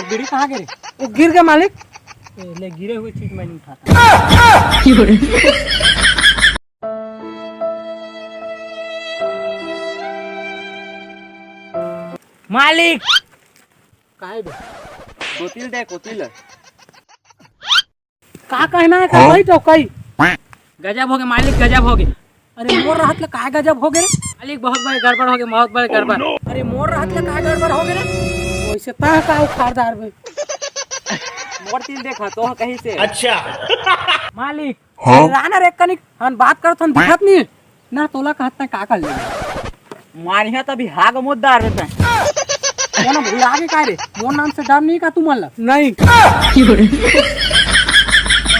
बीड़ी कहाँ गिरी? वो गिर गया मालिक। ले गिरे हुए चीज मैं नहीं उठाता। मालिक काहे बे? कोतिल दे कोतिल। का कहना है का भाई तो कई गजब हो गए मालिक, गजब हो गए। अरे मोर रहत ले काहे गजब हो गए मालिक? बहुत बड़े गड़बड़ हो गए, बहुत बड़े गड़बड़। अरे मोर रहत ले काहे गड़बड़ हो गए? वैसे ता का उखाड़दार बे मोर तिल देखा तो कहीं से। अच्छा मालिक राना रे कनिक हम बात करत हन दिखत नहीं ना तोला कहत ना का कर ले मारिया तभी हाग मुद्दा रहता है। कोना भूल आगे का रे? मोर नाम से डर नहीं का तू मन नहीं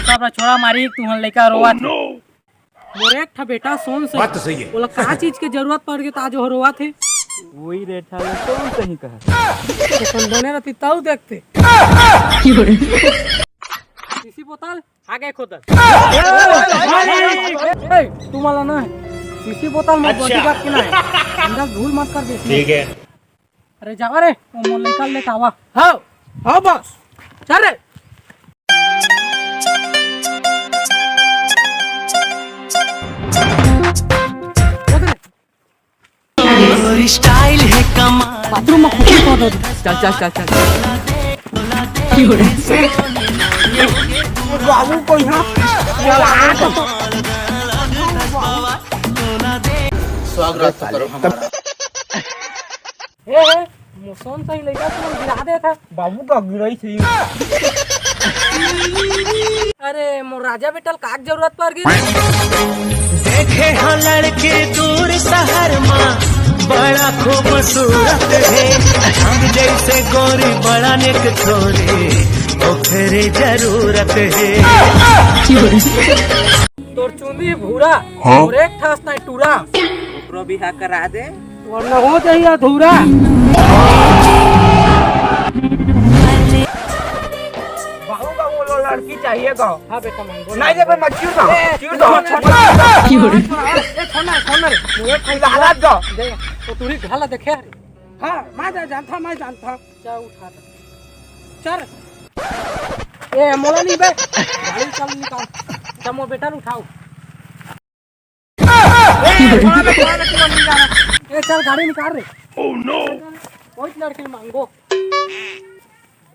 सब छोड़ा मारी तू हन लइका रोवा थे। मोर एक ठा बेटा सोन से बात तो सही है। बोला का चीज के जरूरत पड़ गई तो आज हो रोवा थे। वही रेठा में कौन सही कहा तो कौन बने रहती ताऊ देखते इसी बोतल आगे खोदल तू मला ना इसी बोतल में बॉडीगार्ड किना है अंदर भूल मत कर दे। ठीक है। अरे जावा रे वो मोल निकाल ले कावा। हां हां बस चल रे। स्टाइल है कमाल। बाथरूम में खुशी को दो। चल चल चल चल। बाबू को यहाँ स्वागत करो हमारा। मुसोन सही लगा तुम गिरा दे था। बाबू का गिराई थी। अरे मोर राजा बेटल का जरूरत पड़ गई। देखे हाँ लड़के दूर शहर में बड़ा खूबसूरत है। हम जैसे गोरी बड़ा नेक थोड़े ओखरे जरूरत है। तोर चुंदी भूरा और एक ठास ना टूरा ओकरो बिहा करा दे वरना हो जाइए अधूरा। बाबू का वो लड़की चाहिए का। हाँ बेटा मांगो नहीं दे मत क्यों दो क्यों दो छोड़ना मुझे लालच दो दे तो तू ही घाला देखे। हाँ मैं जानता मैं जानता। जा उठा चल ए मोला नहीं बे गाड़ी चल निकाल। चल मोर बेटा उठाओ। ए चल गाड़ी निकाल रे। ओह नो कोई लड़की मांगो।